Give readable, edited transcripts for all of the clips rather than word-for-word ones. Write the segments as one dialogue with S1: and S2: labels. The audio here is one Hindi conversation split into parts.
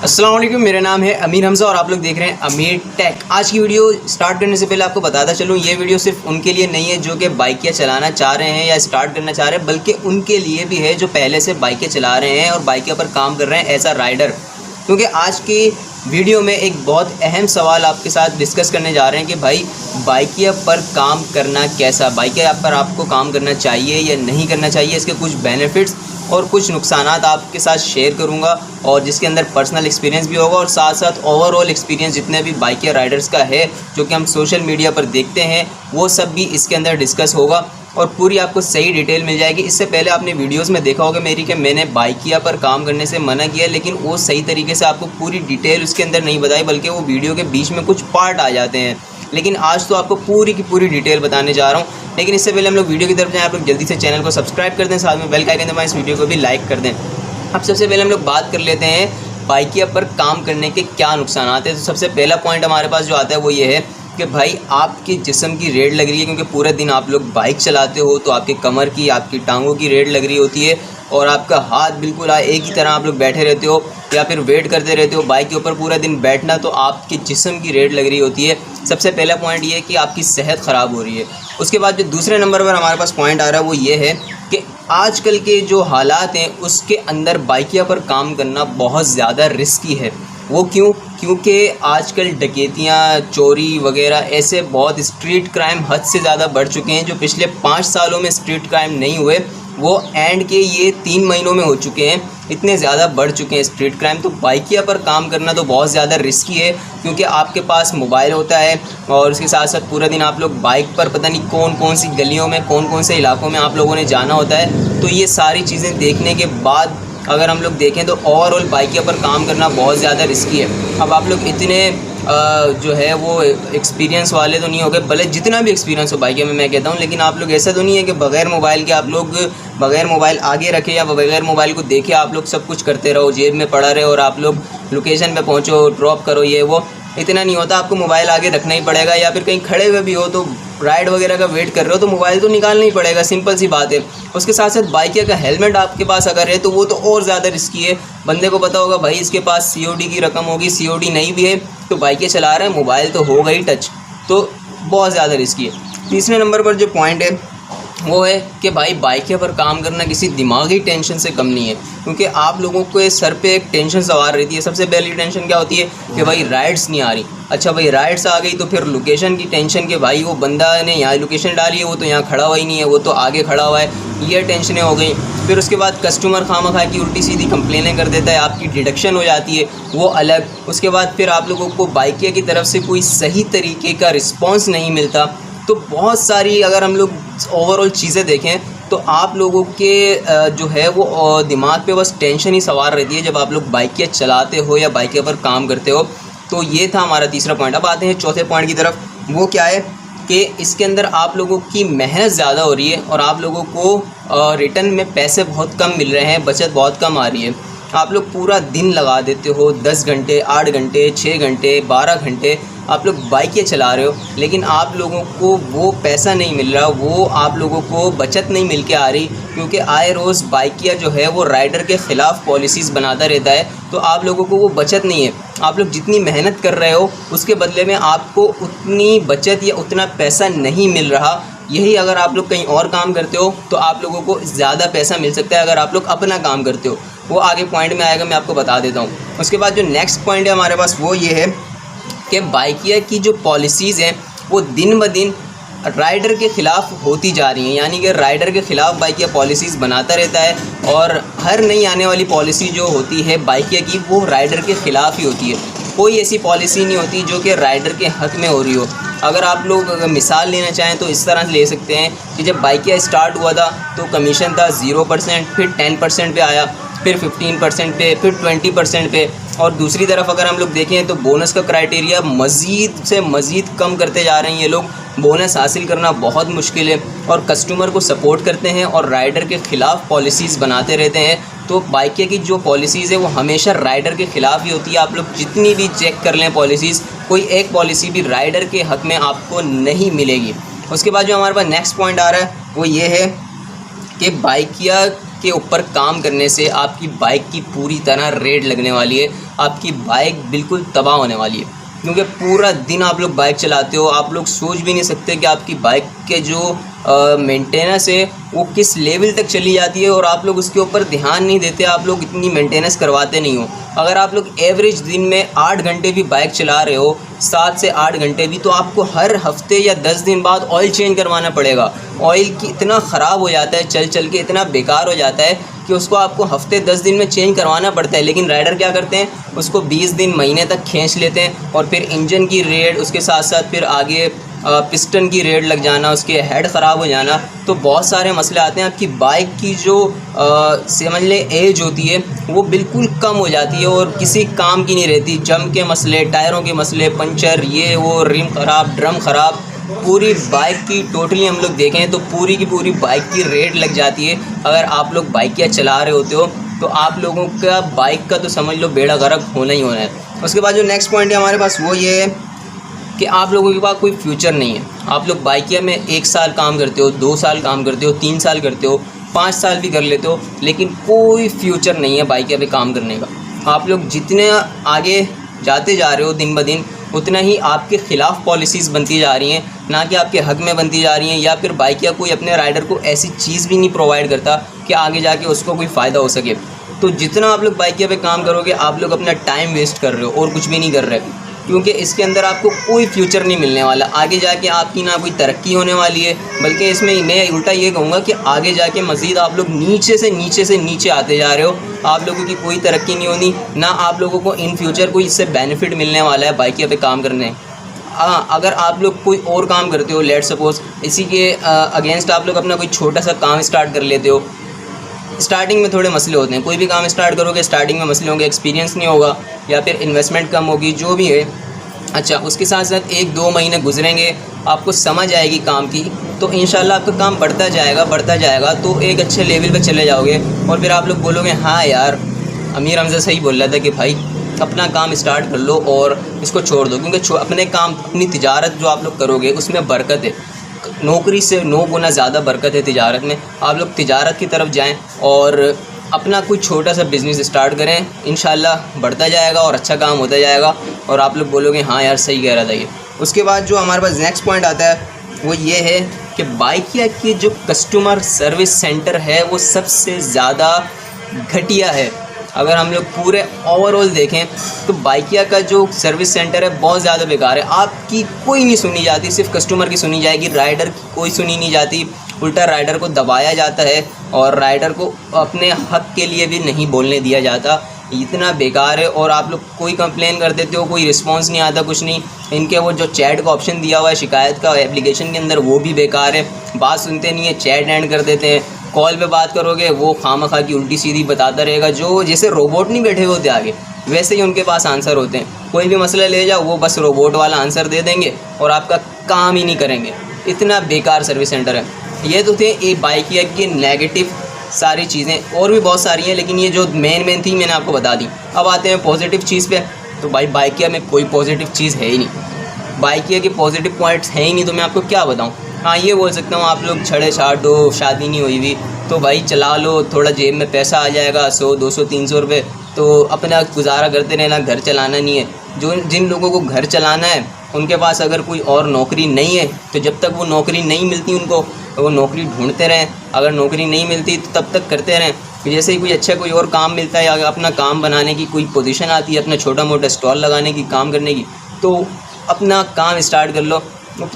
S1: अस्सलाम वालेकुम, मेरा नाम है अमीर हमज़ा और आप लोग देख रहे हैं अमीर टेक। आज की वीडियो स्टार्ट करने से पहले आपको बताता चलूँ, ये वीडियो सिर्फ उनके लिए नहीं है जो कि बाइकें चलाना चाह रहे हैं या स्टार्ट करना चाह रहे हैं, बल्कि उनके लिए भी है जो पहले से बाइकें चला रहे हैं और बाइकों पर काम कर रहे हैं एज अ राइडर। क्योंकि आज की वीडियो में एक बहुत अहम सवाल आपके साथ डिस्कस करने जा रहे हैं कि भाई बाइकिया पर काम करना कैसा, बाइकिया पर आपको काम करना चाहिए या नहीं करना चाहिए, इसके कुछ बेनिफिट्स और कुछ नुकसानात आपके साथ शेयर करूंगा और जिसके अंदर पर्सनल एक्सपीरियंस भी होगा और साथ साथ ओवरऑल एक्सपीरियंस जितने भी बाइकिया राइडर्स का है जो कि हम सोशल मीडिया पर देखते हैं वो सब भी इसके अंदर डिस्कस होगा और पूरी आपको सही डिटेल मिल जाएगी। इससे पहले आपने वीडियोस में देखा होगा मेरी कि मैंने बाइकिया पर काम करने से मना किया, लेकिन वो सही तरीके से आपको पूरी डिटेल उसके अंदर नहीं बताई, बल्कि वो वीडियो के बीच में कुछ पार्ट आ जाते हैं। लेकिन आज तो आपको पूरी की पूरी डिटेल बताने जा रहा हूँ। लेकिन इससे पहले हम लोग वीडियो की तरफ जाएँ, आप लोग जल्दी से चैनल को सब्सक्राइब कर दें, साथ में बेल का आइकन दबाएं, इस वीडियो को भी लाइक कर दें। अब सबसे पहले हम लोग बात कर लेते हैं बाइकिया पर काम करने के क्या नुकसान आते हैं। तो सबसे पहला पॉइंट हमारे पास जो आता है वो ये है कि भाई आपके जिस्म की रेड लग रही है, क्योंकि पूरे दिन आप लोग बाइक चलाते हो तो आपके कमर की, आपकी टांगों की रेड लग रही होती है और आपका हाथ बिल्कुल एक ही तरह आप लोग बैठे रहते हो या फिर वेट करते रहते हो बाइक के ऊपर पूरा दिन बैठना, तो आपके जिस्म की रेड लग रही होती है। सबसे पहला पॉइंट ये है कि आपकी सेहत ख़राब हो रही है। उसके बाद जो दूसरे नंबर पर हमारे पास पॉइंट आ रहा है वो ये है कि आजकल के जो हालात हैं उसके अंदर बाइकिया पर काम करना बहुत ज़्यादा रिस्की है। वो क्यों? क्योंकि आजकल डकैतियाँ, चोरी वगैरह ऐसे बहुत स्ट्रीट क्राइम हद से ज़्यादा बढ़ चुके हैं। जो पिछले 5 सालों में स्ट्रीट क्राइम नहीं हुए वो एंड के ये 3 महीनों में हो चुके हैं, इतने ज़्यादा बढ़ चुके हैं स्ट्रीट क्राइम। तो बाइकिया पर काम करना तो बहुत ज़्यादा रिस्की है, क्योंकि आपके पास मोबाइल होता है और उसके साथ साथ पूरा दिन आप लोग बाइक पर पता नहीं कौन कौन सी गलियों में, कौन कौन से इलाकों में आप लोगों ने जाना होता है। तो ये सारी चीज़ें देखने के बाद अगर हम लोग देखें तो ओवरऑल बाइकिया पर काम करना बहुत ज़्यादा रिस्की है। अब आप लोग इतने जो है वो एक्सपीरियंस वाले तो नहीं हो गए, भले जितना भी एक्सपीरियंस हो बाइकिया में मैं कहता हूँ, लेकिन आप लोग ऐसा तो नहीं है कि बग़ैर मोबाइल के आप लोग बग़ैर मोबाइल आगे रखे या बग़ैर मोबाइल को देखे आप लोग सब कुछ करते रहो, जेब में पड़ा रहे और आप लोग लोकेशन पे पहुँचो, ड्रॉप करो, ये वो इतना नहीं होता। आपको मोबाइल आगे रखना ही पड़ेगा, या फिर कहीं खड़े हुए भी हो तो राइड वगैरह का वेट कर रहे हो तो मोबाइल तो निकालना ही पड़ेगा, सिंपल सी बात है। उसके साथ साथ बाइकिया का हेलमेट आपके पास अगर है तो वो तो और ज़्यादा रिस्की है। बंदे को पता होगा भाई इसके पास COD की रकम होगी, COD नहीं भी है तो बाइकें चला रहे हैं, मोबाइल तो होगा ही टच, तो बहुत ज़्यादा रिस्की है। तीसरे नंबर पर जो पॉइंट है वो है कि भाई बाइकिया पर काम करना किसी दिमागी टेंशन से कम नहीं है, क्योंकि आप लोगों को सर पे एक टेंशन सवार रहती है। सबसे पहली टेंशन क्या होती है कि भाई राइड्स नहीं आ रही। अच्छा भाई राइड्स आ गई तो फिर लोकेशन की टेंशन कि भाई वो बंदा ने यहाँ लोकेशन डाली है, वो तो यहाँ खड़ा हुआ ही नहीं है, वो तो आगे खड़ा हुआ है, ये टेंशनें हो गई। फिर उसके बाद कस्टमर खामखा की उल्टी सीधी कंप्लेनें कर देता है, आपकी डिडक्शन हो जाती है, वो अलग। उसके बाद फिर आप लोगों को बाइकिया की तरफ से कोई सही तरीके का रिस्पॉन्स नहीं मिलता। तो बहुत सारी अगर हम लोग ओवरऑल चीज़ें देखें तो आप लोगों के जो है वो दिमाग पे बस टेंशन ही सवार रहती है जब आप लोग बाइकिया चलाते हो या बाइकिया पर काम करते हो। तो ये था हमारा तीसरा पॉइंट। अब आते हैं चौथे पॉइंट की तरफ। वो क्या है कि इसके अंदर आप लोगों की मेहनत ज़्यादा हो रही है और आप लोगों को रिटर्न में पैसे बहुत कम मिल रहे हैं, बचत बहुत कम आ रही है। आप लोग पूरा दिन लगा देते हो, 10 घंटे, 8 घंटे, 6 घंटे, 12 घंटे आप लोग बाइकें चला रहे हो, लेकिन आप लोगों को वो पैसा नहीं मिल रहा, वो आप लोगों को बचत नहीं मिल के आ रही, क्योंकि आए रोज़ बाइकिया जो है वो राइडर के ख़िलाफ़ पॉलिसीज़ बनाता रहता है। तो आप लोगों को वो बचत नहीं है। आप लोग जितनी मेहनत कर रहे हो उसके बदले में आपको उतनी बचत या उतना पैसा नहीं मिल रहा। यही अगर आप लोग कहीं और काम करते हो तो आप लोगों को ज़्यादा पैसा मिल सकता है अगर आप लोग अपना काम करते हो। वो आगे पॉइंट में आएगा, मैं आपको बता देता हूँ। उसके बाद जो नेक्स्ट पॉइंट है हमारे पास वो ये है कि बाइकिया की जो पॉलिसीज़ हैं वो दिन ब दिन राइडर के ख़िलाफ़ होती जा रही हैं, यानी कि राइडर के ख़िलाफ़ बाइकिया पॉलिसीज़ बनाता रहता है और हर नई आने वाली पॉलिसी जो होती है बाइकिया की वो राइडर के ख़िलाफ़ ही होती है। कोई ऐसी पॉलिसी नहीं होती जो कि राइडर के हक़ में हो रही हो। अगर आप लोग मिसाल लेना चाहें तो इस तरह से ले सकते हैं कि जब बाइकिया स्टार्ट हुआ था तो कमीशन था 0%, फिर 10% पे आया, फिर 15% पे, फिर 20% पे। और दूसरी तरफ अगर हम लोग देखें तो बोनस का क्राइटेरिया मज़ीद से मज़ीद कम करते जा रहे हैं ये लोग। बोनस हासिल करना बहुत मुश्किल है और कस्टमर को सपोर्ट करते हैं और राइडर के ख़िलाफ़ पॉलिसीज़ बनाते रहते हैं। तो बाइकिया की जो पॉलिसीज़ है वो हमेशा राइडर के ख़िलाफ़ ही होती है। आप लोग जितनी भी चेक कर लें पॉलिसीज़, कोई एक पॉलिसी भी राइडर के हक़ में आपको नहीं मिलेगी। उसके बाद जो हमारे पास नेक्स्ट पॉइंट आ रहा है वो ये है कि बाइकिया के ऊपर काम करने से आपकी बाइक की पूरी तरह रेड लगने वाली है, आपकी बाइक बिल्कुल तबाह होने वाली है। क्योंकि पूरा दिन आप लोग बाइक चलाते हो, आप लोग सोच भी नहीं सकते कि आपकी बाइक के जो मेंटेनेंस है वो किस लेवल तक चली जाती है, और आप लोग उसके ऊपर ध्यान नहीं देते, आप लोग इतनी मेंटेनेंस करवाते नहीं हो। अगर आप लोग एवरेज दिन में 8 घंटे भी बाइक चला रहे हो, 7 से 8 घंटे भी, तो आपको हर हफ्ते या 10 दिन बाद ऑयल चेंज करवाना पड़ेगा। ऑयल की इतना ख़राब हो जाता है, चल चल के इतना बेकार हो जाता है कि उसको आपको हफ्ते 10 दिन में चेंज करवाना पड़ता है। लेकिन राइडर क्या करते हैं, उसको 20 दिन महीने तक खींच लेते हैं, और फिर इंजन की रेड, उसके साथ साथ फिर आगे पिस्टन की रेड लग जाना, उसके हेड ख़राब हो जाना, तो बहुत सारे मसले आते हैं। आपकी बाइक की जो समझ लें एज होती है वो बिल्कुल कम हो जाती है और किसी काम की नहीं रहती। जम के मसले, टायरों के मसले, पंचर, ये वो, रिम ख़राब, ड्रम ख़राब, पूरी बाइक की टोटली हम लोग देखें तो पूरी की पूरी बाइक की रेड लग जाती है। अगर आप लोग बाइक चला रहे होते हो तो आप लोगों का बाइक का तो समझ लो बेड़ा गर्क होना ही होना है। उसके बाद जो नेक्स्ट पॉइंट है हमारे पास वो ये है कि आप लोगों के पास कोई फ्यूचर नहीं है। आप लोग बाइकिया में 1 साल काम करते हो, 2 साल काम करते हो, 3 साल करते हो, 5 साल भी कर लेते हो, लेकिन कोई फ्यूचर नहीं है बाइकिया पे काम करने का। आप लोग जितने आगे जाते जा रहे हो दिन ब दिन, उतना ही आपके ख़िलाफ़ पॉलिसीज़ बनती जा रही हैं, ना कि आपके हक़ में बनती जा रही हैं। या फिर बाइकिया कोई अपने राइडर को ऐसी चीज़ भी नहीं प्रोवाइड करता कि आगे जाके उसको कोई फ़ायदा हो सके। तो जितना आप लोग बाइकिया पे काम करोगे, आप लोग अपना टाइम वेस्ट कर रहे हो और कुछ भी नहीं कर रहे, क्योंकि इसके अंदर आपको कोई फ्यूचर नहीं मिलने वाला। आगे जाके आपकी ना कोई तरक्की होने वाली है, बल्कि इसमें मैं उल्टा ये कहूँगा कि आगे जाके मज़ीद आप लोग नीचे से नीचे आते जा रहे हो। आप लोगों की कोई तरक्की नहीं होनी, ना आप लोगों को इन फ्यूचर कोई इससे बेनिफिट मिलने वाला है बाइकिया पे काम करने। अगर आप लोग कोई और काम करते हो, लेट सपोज़ इसी के अगेंस्ट आप लोग अपना कोई छोटा सा काम स्टार्ट कर लेते हो। स्टार्टिंग में थोड़े मसले होते हैं, कोई भी काम स्टार्ट करोगे स्टार्टिंग में मसले होंगे, एक्सपीरियंस नहीं होगा या फिर इन्वेस्टमेंट कम होगी, जो भी है। अच्छा, उसके साथ साथ 1-2 महीने गुजरेंगे, आपको समझ आएगी काम की, तो इंशाल्लाह आपका काम बढ़ता जाएगा तो एक अच्छे लेवल पे चले जाओगे। और फिर आप लोग बोलोगे हाँ यार, अमीर हमजा सही बोल रहा था कि भाई अपना काम स्टार्ट कर लो और इसको छोड़ दो, क्योंकि अपने काम, अपनी तिजारत जो आप लोग करोगे उसमें बरकत है। नौकरी से 9 गुना ज़्यादा बरकत है तिजारत में। आप लोग तिजारत की तरफ जाएं और अपना कोई छोटा सा बिज़नेस स्टार्ट करें, इंशाल्लाह बढ़ता जाएगा और अच्छा काम होता जाएगा, और आप लोग बोलोगे हाँ यार सही कह रहा था ये। उसके बाद जो हमारे पास नेक्स्ट पॉइंट आता है वो ये है कि बाइकिया की जो कस्टमर सर्विस सेंटर है वो सबसे ज़्यादा घटिया है। अगर हम लोग पूरे ओवरऑल देखें तो बाइकिया का जो सर्विस सेंटर है बहुत ज़्यादा बेकार है। आपकी कोई नहीं सुनी जाती, सिर्फ कस्टमर की सुनी जाएगी, राइडर की कोई सुनी नहीं जाती। उल्टा राइडर को दबाया जाता है और राइडर को अपने हक़ के लिए भी नहीं बोलने दिया जाता। इतना बेकार है। और आप लोग कोई कंप्लेन कर देते हो, कोई रिस्पांस नहीं आता, कुछ नहीं। इनके वो जो चैट का ऑप्शन दिया हुआ है शिकायत का एप्लीकेशन के अंदर, वो भी बेकार है। बात सुनते नहीं है, चैट एंड कर देते हैं। कॉल पे बात करोगे वो खामखा की उल्टी सीधी बताता रहेगा, जो जैसे रोबोट नहीं बैठे होते आगे, वैसे ही उनके पास आंसर होते हैं। कोई भी मसला ले जाओ वो बस रोबोट वाला आंसर दे देंगे और आपका काम ही नहीं करेंगे। इतना बेकार सर्विस सेंटर है। ये तो थे एक बाइकिया की नेगेटिव सारी चीज़ें, और भी बहुत सारी हैं, लेकिन ये जो मेन थी मैंने आपको बता दी। अब आते हैं पॉजिटिव चीज़ पे। तो भाई बाइकिया में कोई पॉजिटिव चीज़ है ही नहीं, बाइकिया के पॉजिटिव पॉइंट्स हैं ही नहीं, तो मैं आपको क्या बताऊँ। हाँ ये बोल सकता हूँ, आप लोग छड़े छाट हो, शादी नहीं हुई हुई, तो भाई चला लो, थोड़ा जेब में पैसा आ जाएगा, 100, 200, 300 रुपये, तो अपना गुजारा करते रहना, घर चलाना नहीं है। जिन लोगों को घर चलाना है उनके पास अगर कोई और नौकरी नहीं है, तो जब तक वो नौकरी नहीं मिलती उनको, तो वो नौकरी ढूंढते रहें। अगर नौकरी नहीं मिलती तो तब तक करते रहें। जैसे ही कोई अच्छा कोई और काम मिलता है, अगर अपना काम बनाने की कोई पोजीशन आती है, अपना छोटा मोटा स्टॉल लगाने की, काम करने की, तो अपना काम स्टार्ट कर लो।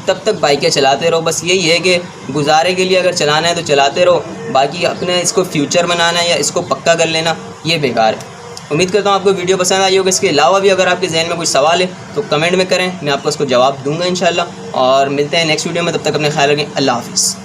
S1: तब तक बाइकें चलाते रहो। बस यही है कि गुजारे के लिए अगर चलाना है तो चलाते रहो, बाकी अपने इसको फ्यूचर बनाना है या इसको पक्का कर लेना, ये बेकार है। उम्मीद करता हूँ आपको वीडियो पसंद आई होगी। इसके अलावा भी अगर आपके जहन में कोई सवाल है तो कमेंट में करें, मैं आपको उसको जवाब दूंगा इंशाल्लाह। और मिलते हैं नेक्स्ट वीडियो में, तब तक अपने ख्याल रखें। अल्लाह हाफ़िज़।